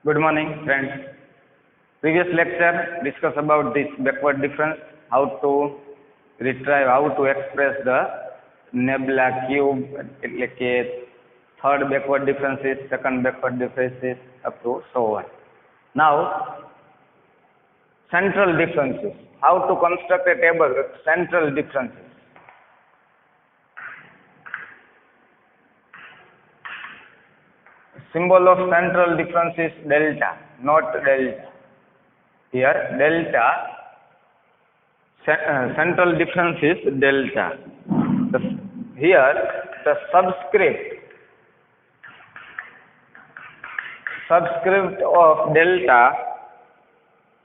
Good morning, friends. Previous lecture discussed about this backward difference, how to retrieve, how to express the nebula cube, like a third backward differences, second backward differences, up to so on. Now, central differences. How to construct a table with central differences. Symbol of central difference is delta, not delta. Here, delta, central difference is delta. Here, the subscript of delta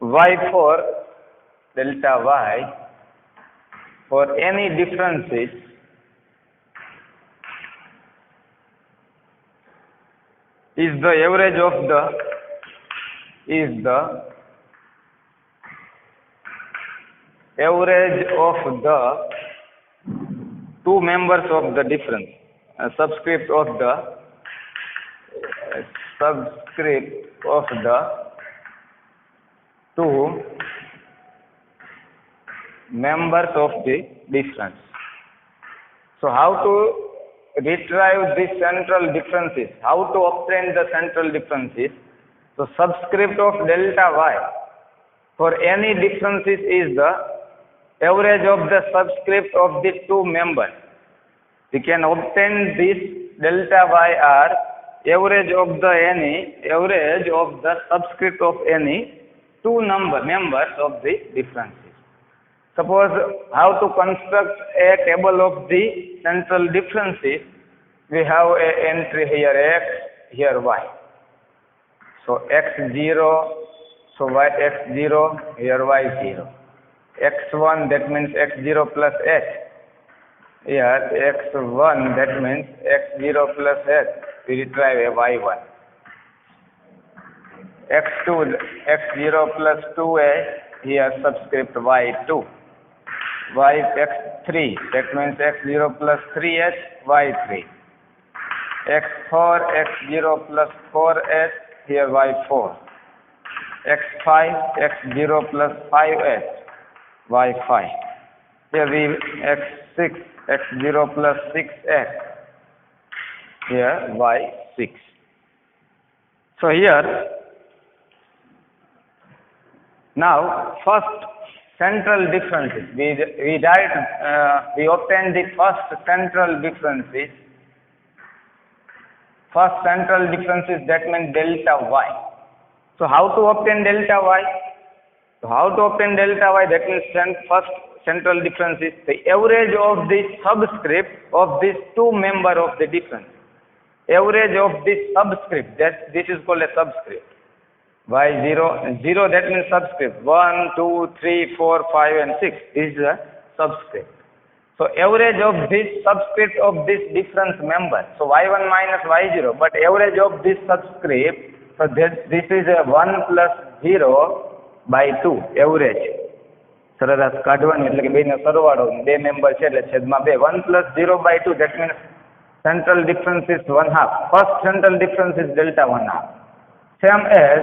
y for delta y for any differences is the average of the two members of the difference. Subscript of the two members of the difference. So how to retrieve these central differences? How to obtain the central differences? So subscript of delta y for any differences is the average of the subscript of the two members. We can obtain this delta y are average of the subscript of any two members of the differences. Suppose how to construct a table of the central differences. We have a entry here x, here y. So x0, so y x0, here y0. x1, that means x0 plus h. Here x1, that means x0 plus h. We retrieve a y1. x2, x0 plus 2a, here subscript y2. Y x3, that means x0 plus 3h, y3. x4, x0 plus 4h, here y4. x5, x0 plus 5h, y5. Here we x6, x0 plus 6h, here y6. So here, now first central differences. We obtained the first central differences. First central differences, that means delta y. So how to obtain delta y? So how to obtain delta y? That means first central difference is the average of the subscript of these two members of the difference. Average of this subscript. This is called a subscript. y0, 0, that means subscript. 1, 2, 3, 4, 5 and 6 is the subscript. So average of this subscript of this difference member. So y1 minus y0, but average of this subscript, so this is a 1 plus 0 by 2, average. સરરાશ કાઢવાની એટલે કે બેનો સરવાળો બે member છે એટલે છેદમાં 2. 1 plus 0 by 2, that means central difference is 1/2. First central difference is delta 1/2. Same as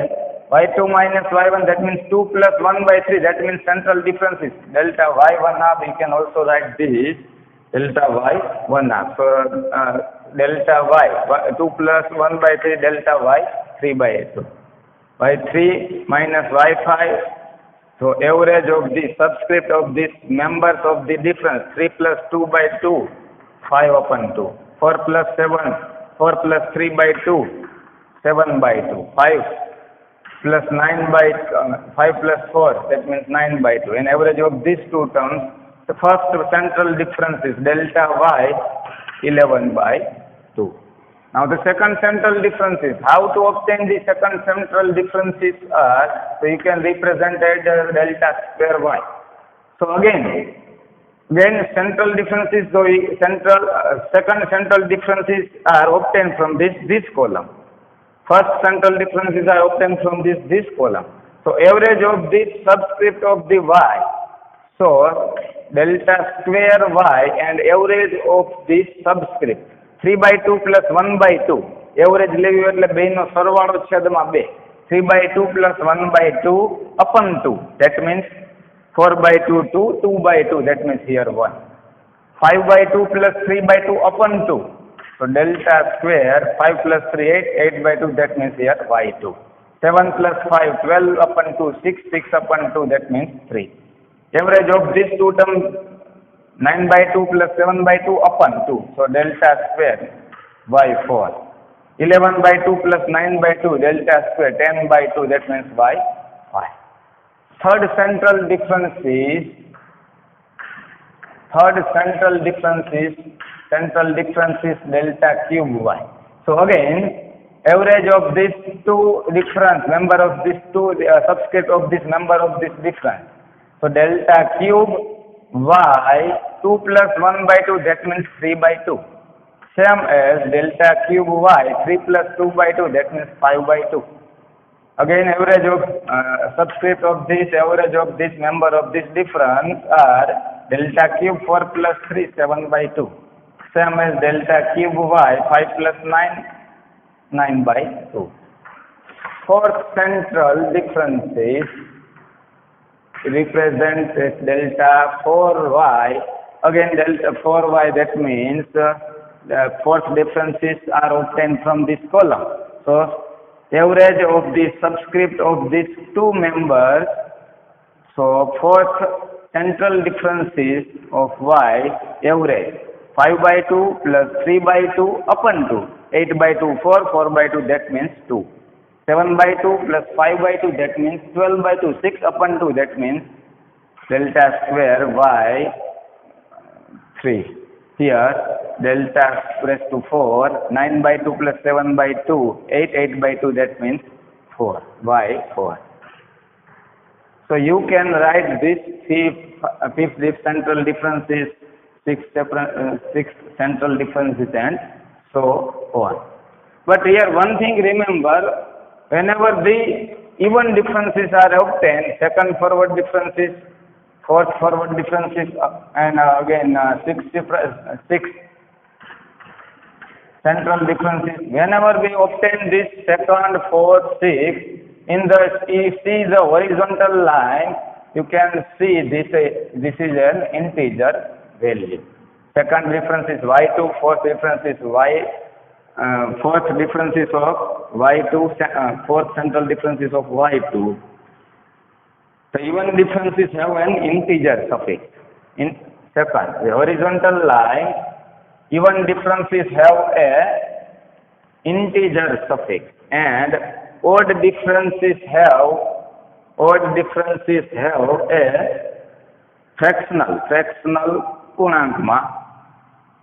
y2 minus y1, that means 2 plus 1 by 3, that means central difference is delta y1/2. We can also write this delta y1/2. So delta y, 2 plus 1 by 3, delta y 3 by 2. y3 minus y5, so average of the subscript of these members of the difference, 3 plus 2 by 2, 5 upon 2. 4 plus 7, 4 plus 3 by 2, 7 by 2. 5 plus 9 by 5 plus 4, that means 9 by 2. In average of these two terms, the first central difference is delta y 11 by 2. Now the second central difference is how to obtain the second central differences are, so you can represent it as delta square y. So again central differences, so second central differences are obtained from this column. First central differences are obtained from this column. So average of this subscript of the y. So delta square y and average of this subscript 3/2 plus 1/2 average લેવી એટલે બેનો સરવાળો છેદમાં 2. 3 by 2 plus 1 by 2 upon 2. That means 4 by 2, 2, 2 by 2. That means here 1. 5 by 2 plus 3 by 2 upon 2. So delta square 5 plus 3, 8, 8 by 2. That means here y2. 7 plus 5, 12 upon 2, 6, 6 upon 2. That means 3. Average of these two terms 9 by 2 plus 7 by 2 upon 2. So delta square y4. 11 by 2 plus 9 by 2, delta square 10 by 2, that means y5. Third central difference is delta cube y. So again, average of these two difference, member of these two, subscript of this member of this difference. So delta cube y 2 plus 1 by 2, that means 3 by 2. Same as delta cube y 3 plus 2 by 2, that means 5 by 2. Again, average of subscript of this, average of this member of this difference are delta cube 4 plus 3, 7 by 2. Same as delta cube y 5 plus 9, 9 by 2. Fourth central differences represent as delta 4y. Again, delta 4y, that means the fourth differences are obtained from this column. So average of the subscript of these two members. So fourth central differences of y average 5 by 2 plus 3 by 2 upon 2. 8 by 2 4, 4 by 2, that means 2. 7 by 2 plus 5 by 2, that means 12 by 2. 6 upon 2, that means delta square y 3. Here delta raised to 4, 9 by 2 plus 7 by 2, 8, 8 by 2, that means 4, y 4. So you can write this fifth central differences, sixth central differences, and so on. But here one thing remember, whenever the even differences are obtained, second forward differences, fourth forward differences, and again sixth central differences. Whenever we obtain this second, fourth, sixth, you see the horizontal line, you can see this is an integer value. Second difference is y2, fourth difference is fourth differences of y2, fourth central differences of y2. The even differences have an integer suffix. In second, the horizontal line, even differences have a integer suffix, and odd differences have a fractional પૂર્ણાંકમાં.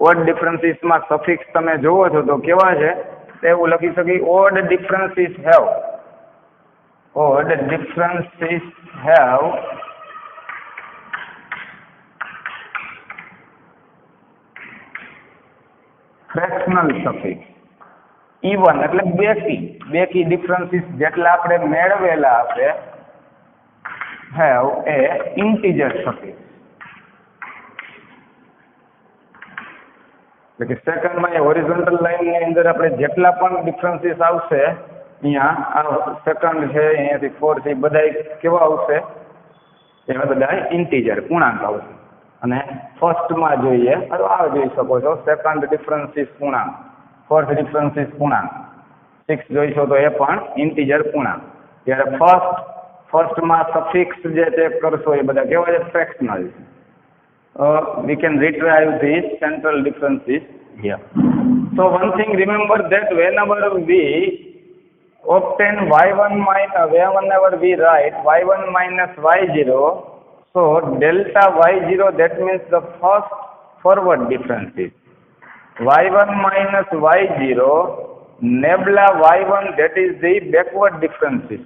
Odd ડિફરન્સીસમાં suffix તમે જોવો છો તો કેવા છે? એવું લખી શકી odd differences have fractional suffix. even એટલે બેકી differences જેટલા આપણે મેળવેલા આપણે have a integer suffix. એટલે કે સેકન્ડમાં એ હોરિઝોન્ટલ લાઈનની અંદર આપણે જેટલા પણ ડિફરન્સીસ આવશે અહીંયા આ સેકન્ડ છે, અહીંયાથી 4 છે, બધા કેવા આવશે? એમાં બધા ઇન્ટીજર પૂર્ણાંક આવશે. અને ફર્સ્ટમાં જોઈએ તો આ જોઈ શકો છો, સેકન્ડ ડિફરન્સીસ પૂર્ણાંક, ફોર્થ ડિફરન્સીસ પૂર્ણાંક, 6 જોઈશો તો એ પણ ઇન્ટીજર પૂર્ણાંક. જ્યારે ફર્સ્ટમાં સફિક્સ જે ચેક કરશો એ બધા કેવા છે? Fractional. We can retrieve these central differences here. So one thing remember that whenever we obtain whenever we write y1 minus y0, so delta y0, that means the first forward differences. y1 minus y0, nabla y1, that is the backward differences,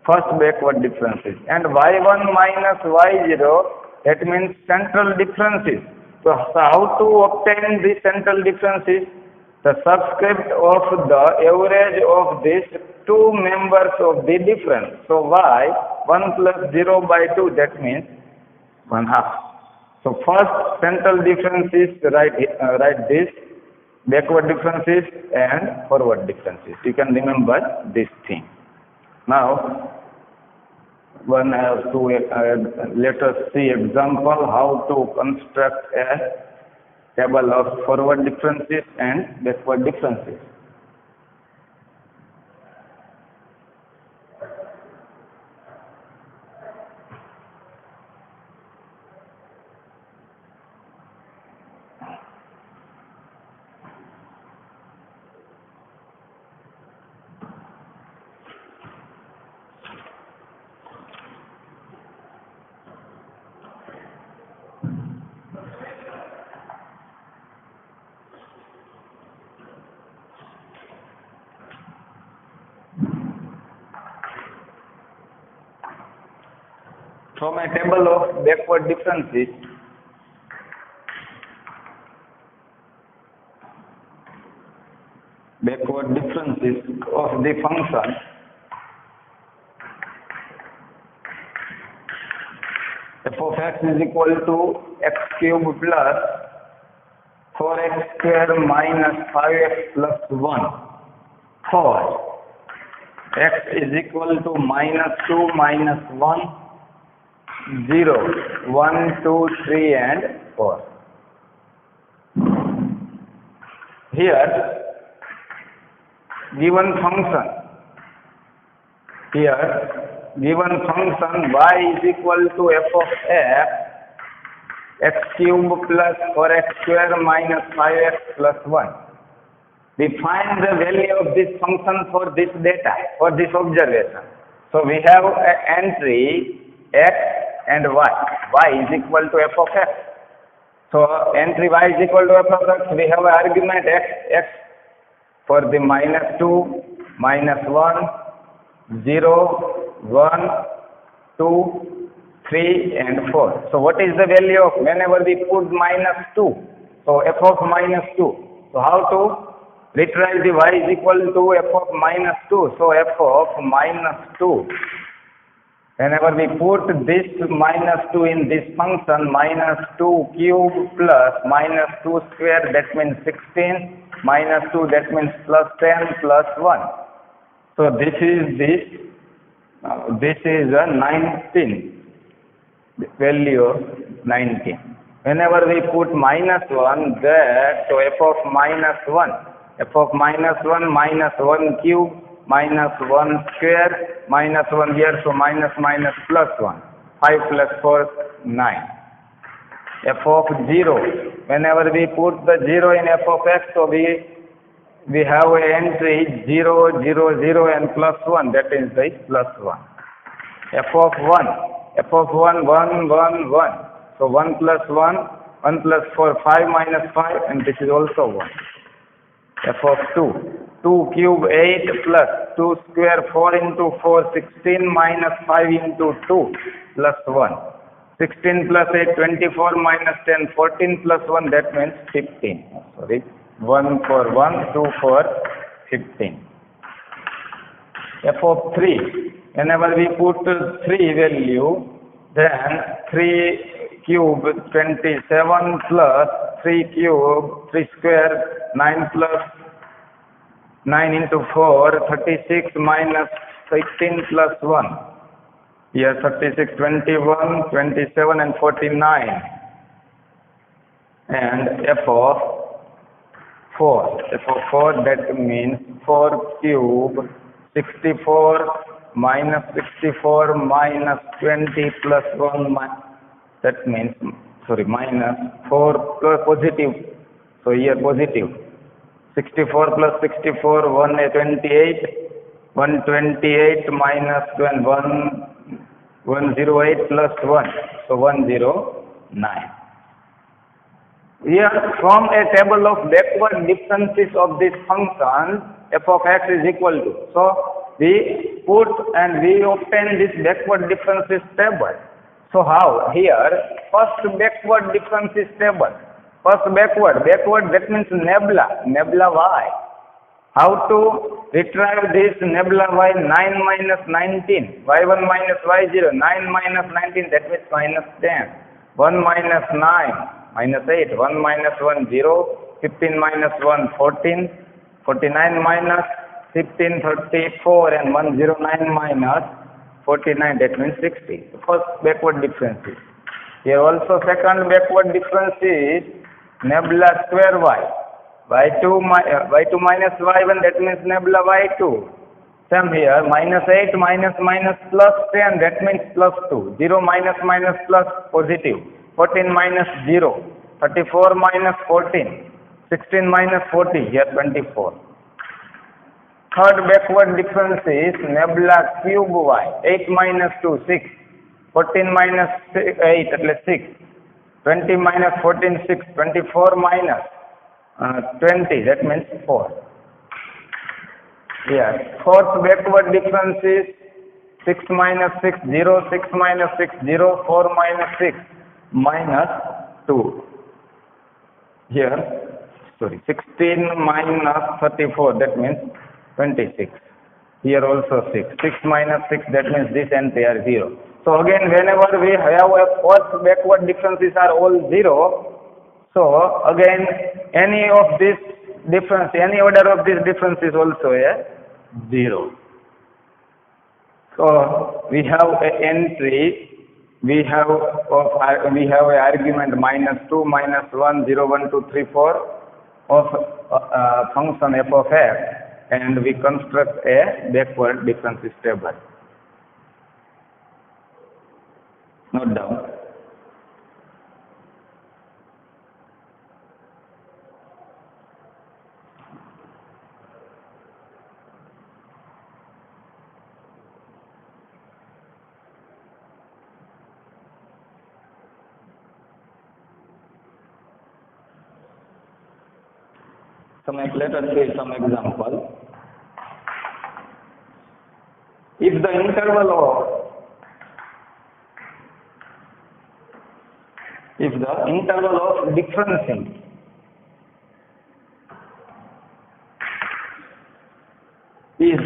first backward differences, and y1 minus y0, that means central differences. So how to obtain the central differences? The subscript of the average of these two members of the difference. So y 1 plus 0 by 2, that means 1/2. So first central differences, write this, backward differences and forward differences. You can remember this thing. Now, one have to let us see example how to construct a table of forward differences and backward differences. From a table of backward differences, of the function f of x is equal to x cube plus 4x square minus 5x plus 1 for x is equal to minus 2, minus 1, 0, 1, 2, 3 and 4. Here given function y is equal to f of x cube plus 4x square minus 5x plus 1. We find the value of this function for this data, for this observation. So we have an entry x and y is equal to f of x. So entry y is equal to f of x, we have an argument x for the minus 2, minus 1, 0, 1, 2, 3 and 4. So what is the value of whenever we put minus 2? So f of minus 2. So how to retrieve the y is equal to f of minus 2. So f of minus 2. Whenever we put this minus 2 in this function, minus 2 cube plus minus 2 square, that means 16, minus 2, that means plus 10 plus 1. So this is a 19, value of 19. Whenever we put minus 1 there, so f of minus 1 minus 1 cube, minus 1 square, minus 1 here, so minus plus 1, 5 plus 4, 9. F of 0, whenever we put the 0 in f of x, so we have an entry 0, 0, 0 and plus 1, that is the plus 1. F of 1, 1, 1, 1. So 1 plus 1, 1 plus 4, 5 minus 5, and this is also 1. F of 2 cube 8 plus 2 square 4 into 4, 16 minus 5 into 2 plus 1. 16 plus 8, 24 minus 10, 14 plus 1, that means 15. Sorry, 1 for 1, 2 for 15. F of 3, whenever we put 3 value, then 3 cube 27 plus 3 cube 3 square 9 plus 9 into 4 36 minus 16 plus 1. Here 36, 21, 27 and 49. And f of 4. F of 4, that means 4 cube 64 minus 64 minus 20 plus 1, that means, sorry, minus 4 plus positive. So here positive. 64 plus 64, 128. 128 minus 108 plus 1. So 109. Here from a table of backward differences of this function, f of x is equal to. So we put and we obtain this backward differences table. So how? Here, first backward differences table. First backward, that means nebula y. How to retrieve this nebula y? 9 minus 19, y1 minus y0, 9 minus 19, that means minus 10. 1 minus 9, minus 8, 1 minus 1, 0, 15 minus 1, 14, 49 minus 1634 and 109 minus 49, that means 60. First backward difference is. Here also second backward difference is nebula square y. y2 minus y1, that means nebula y2. Same here, minus 8 minus plus 10, that means plus 2. 0 minus plus positive. 14 minus 0. 34 minus 14. 16 minus 40, here 24. Third backward difference is nebula cube y. 8 minus 2, 6. 14 minus 8, that is 6. 20 minus 14, 6. 24 minus 20, that means 4. Yes. Fourth backward difference is 6 minus 6, 0. 6 minus 6, 0. 4 minus 6, minus 2. Here, 16 minus 34, that means 26. Here also 6. 6 minus 6, that means this and they are 0. So again, whenever we have a fourth backward differences are all 0, so again any of this difference, any order of this difference is also a 0. So we have an entry, we have a argument minus 2, minus 1, 0, 1, 2, 3, 4 of function f of x, and we construct a backward differences table. Note down. Let us see some example. If the interval of differencing is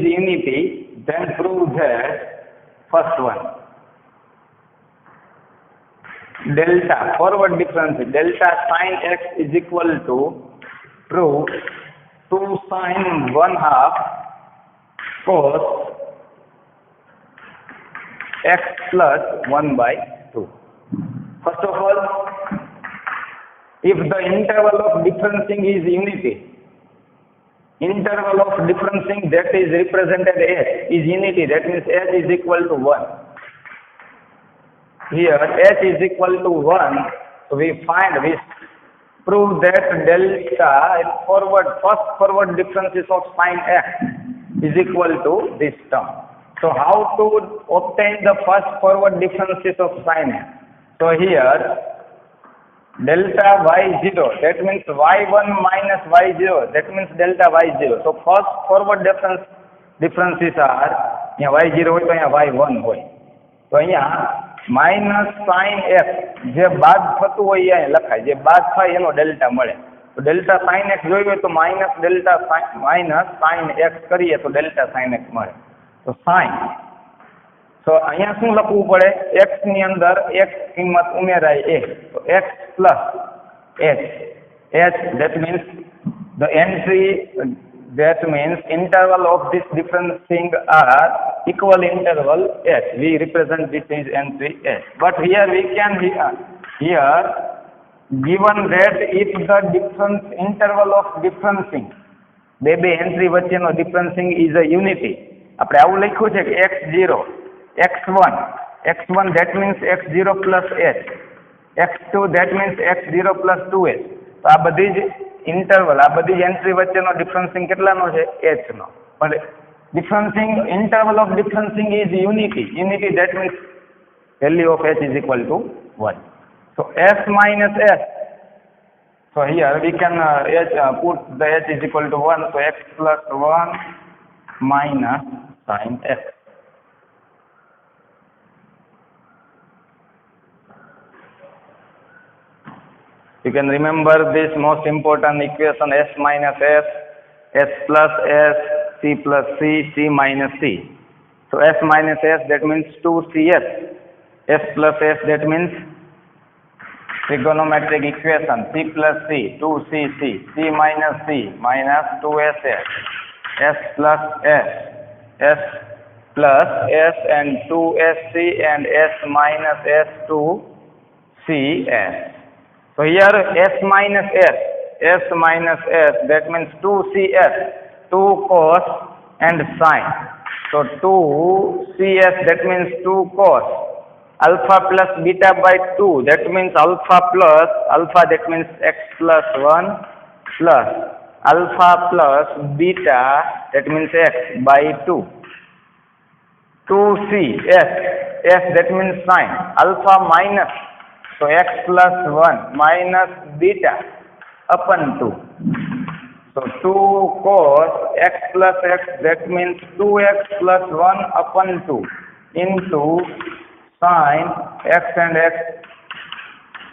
unity, then prove that first one. Delta, forward difference, delta sine x is equal to, prove 2 sine 1/2 cos x plus 1/2. First of all, if the interval of differencing is unity, interval of differencing that is represented as is unity, that means h is equal to 1. Here h is equal to 1, so we prove that delta first forward differences of sine x is equal to this term. So how to obtain the first forward differences of sine x? So here delta y0, that means y1 minus y0, that means delta y0. So first forward differences are, यहाँ y0 હોય તો यहाँ y1 હોય. તો અહીંયા minus sine x જે બાદ થતું હોય એ લખાય, જે બાદ થાય એનો ડેલ્ટા મળે. તો ડેલ્ટા સાઇન એક્સ જોયું હોય તો માઇનસ સાઇન એક્સ કરીએ તો ડેલ્ટા સાઇન એક્સ મળે. તો સાઇન, તો અહીંયા શું લખવું પડે? એક્સ ની અંદર એક્સ કિંમત ઉમેરાય એ, તો x plus H, that means the entry, that means interval of this differencing are equal interval h. We represent this as entry h. But here we can here given that if the difference interval of differencing બે entry વચ્ચેનો differencing is a unity, આપણે આવું લખ્યું છે કે x0, x1 that means x0 plus h, x2 that means x0 plus 2h. તો આ બધી જ ઇન્ટરવલ, આ બધી જ એન્ટ્રી વચ્ચેનો ડિફરન્સિંગ કેટલાનો છે? h નો. પણ differencing, interval of differencing is unity, that means value of h is equal to 1. So s minus s, so here we can put the h is equal to 1, so x plus 1 minus sin x. You can remember this most important equation, s minus s, s plus s, c plus c, c minus c. So s minus s, that means 2cs. S plus s, that means trigonometric equation c plus c, 2cc, c minus c, minus 2ss, s plus s plus s and 2sc and s minus s 2cs. So here s minus s, that means 2cs, 2 cos and sine. So 2cs, that means 2 cos. Alpha plus beta by 2, that means alpha, that means x plus 1 plus alpha plus beta, that means x by 2. 2c, s, that means sine. Alpha minus, so x plus 1 minus beta upon 2. So 2 cos x plus x, that means 2x plus 1 upon 2 into sine x and x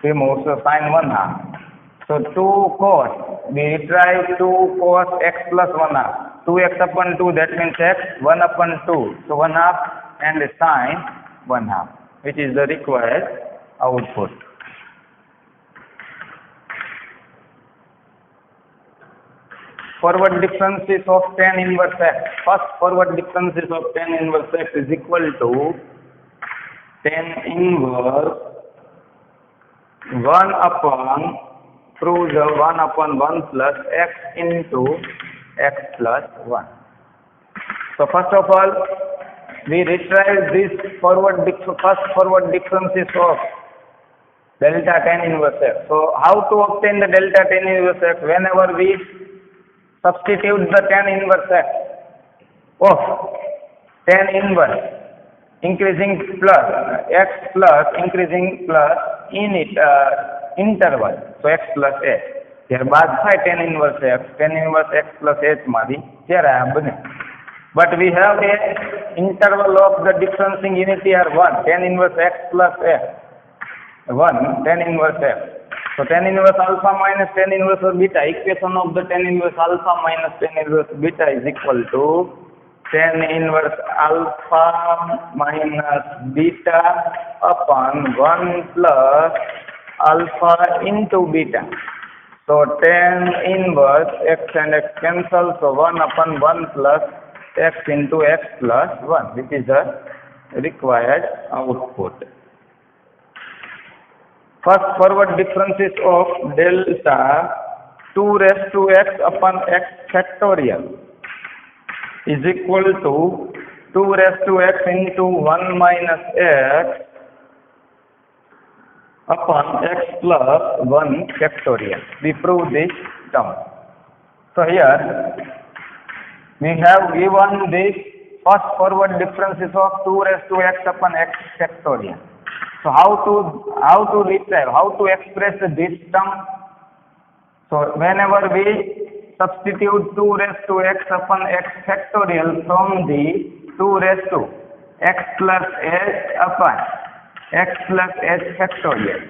remove, so sine 1 half. So 2 cos, we retrieve 2 cos x plus 1 half. 2x upon 2, that means x, 1 upon 2, so 1 half, and sine 1 half, which is the required output. Forward differences of tan inverse x. First forward differences of tan inverse x is equal to tan inverse 1 upon, prove the 1 upon 1 plus x into x plus 1. So first of all, we retrieve this first forward differences of delta tan inverse x. So how to obtain the delta tan inverse x? Whenever we substitute the tan inverse x of tan inverse increasing plus x plus increasing plus in it interval, so x plus h. ત્યારબાદ થાય tan inverse x plus h માંથી ત્યારે આ બને. But we have a interval of the differencing unity are 1, tan inverse x plus x, 1 tan inverse x. So tan inverse alpha minus tan inverse beta, equation of the tan inverse alpha minus tan inverse beta is equal to tan inverse alpha minus beta upon 1 plus alpha into beta. So tan inverse x and x cancel, so 1 upon 1 plus x into x plus 1, which is the required output. First forward differences of delta 2 raised to x upon x factorial is equal to 2 raised to x into 1 minus x upon x plus 1 factorial. We prove this term. So here we have given this first forward differences of 2 raised to x upon x factorial. So how to retrieve, how to express this term? So whenever we substitute 2 raised to x upon x factorial from the 2 raised to x plus h upon x plus h factorial.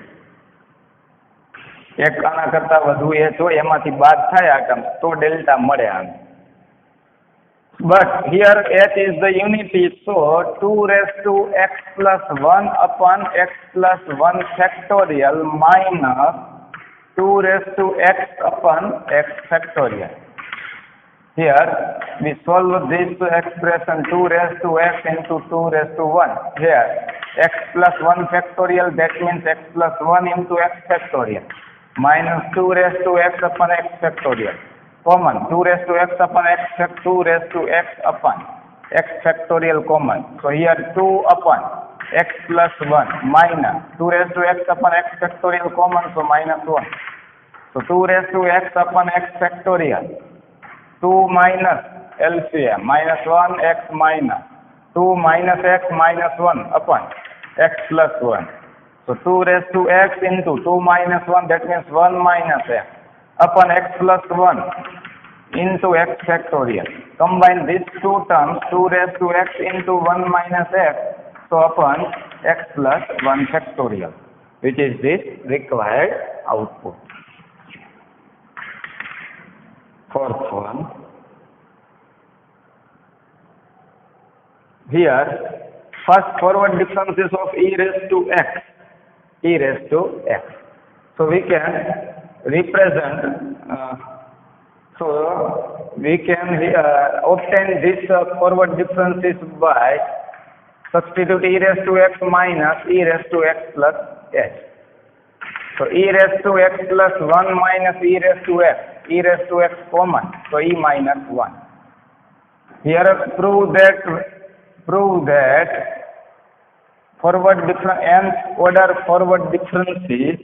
એક આના કરતા વધુ h હોય એમાંથી બાદ થાય આ term તો ડેલ્ટા મળે આમ. But here h is the unity, so 2 raised to x plus 1 upon x plus 1 factorial minus 2 raised to x upon x factorial. Here we solve this expression 2 raised to x into 2 raised to 1. Here x plus 1 factorial, that means x plus 1 into x factorial, minus 2 raised to x upon x factorial. Common 2 raised to x upon x, 2 raised to x upon x factorial common. So here 2 upon x plus 1 minus 2 raised to x upon x factorial common, so minus 1. So 2 raised to x upon x factorial, 2 minus LCM, minus 1 x minus 2 minus x minus 1 upon x plus 1. So 2 raised to x into 2 minus 1, that means 1 minus x upon x plus 1 into x factorial. Combine these two terms, 2 raised to x into 1 minus x, so upon x plus 1 factorial, which is this required output. Fourth one. Here, first forward differences of e raised to x. So we can represent, obtain this forward differences by substitute e raised to x minus e raised to x plus h. So e raised to x plus 1 minus e raised to x. E raised to x common, so e minus 1. Here prove that forward nth order forward differences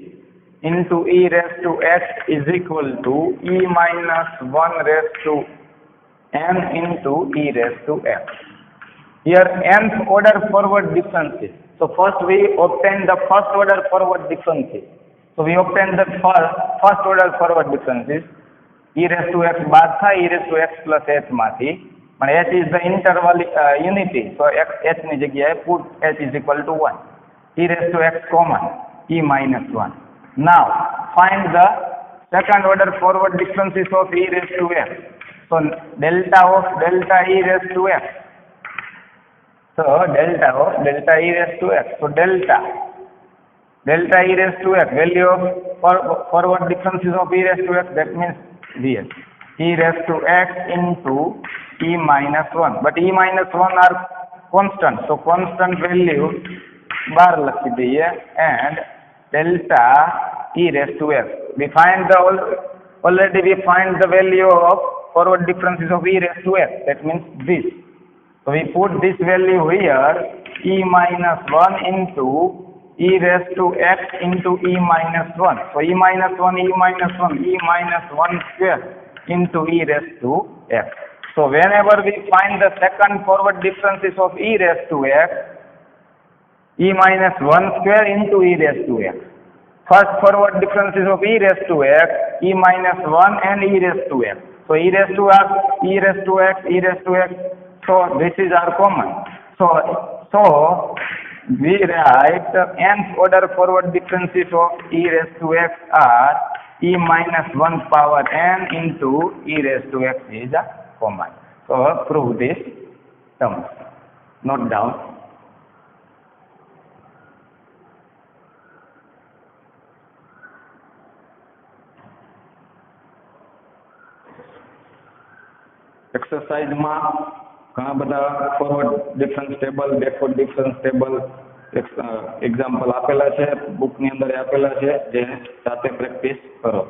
into e raised to x is equal to e minus 1 raised to n into e raised to x. Here nth order forward differences. So first we obtain the first order forward differences. So we obtain the first order forward differences. E raised to x બાદ થાય e raised to x plus h માંથી, પણ h is the interval unity, so h ની જગ્યાએ put h is equal to 1. E raised to x common, e minus 1. Now find the second order forward differences of e raised to x. So delta of delta e raised to x. So delta of delta e raised to x. So delta e raised to x, value of forward differences of e raised to x, that means this. E raised to x into e minus 1. But e minus 1 are constant. So constant value bar લખી દઈએ and delta e raised to x. We find already we find the value of forward differences of e raised to x. That means this. So we put this value here, e minus 1 into e raised to x into e minus 1. So e minus 1, e minus 1, e minus 1 square into e raised to x. So whenever we find the second forward differences of e raised to x, e minus 1 square into e raised to x. First forward differences of e raised to x, e minus 1 and e raised to x. So e raised to x, e raised to x, e raised to x. So this is our common. So we write the nth order forward differences of e raised to x are e minus 1 power n into e raised to x is a common. So prove this term. Note down. Exercise માં ઘણા બધા forward difference table, backward difference table example આપેલા છે, બુકની અંદર આપેલા છે, જે સાથે પ્રેક્ટિસ કરો.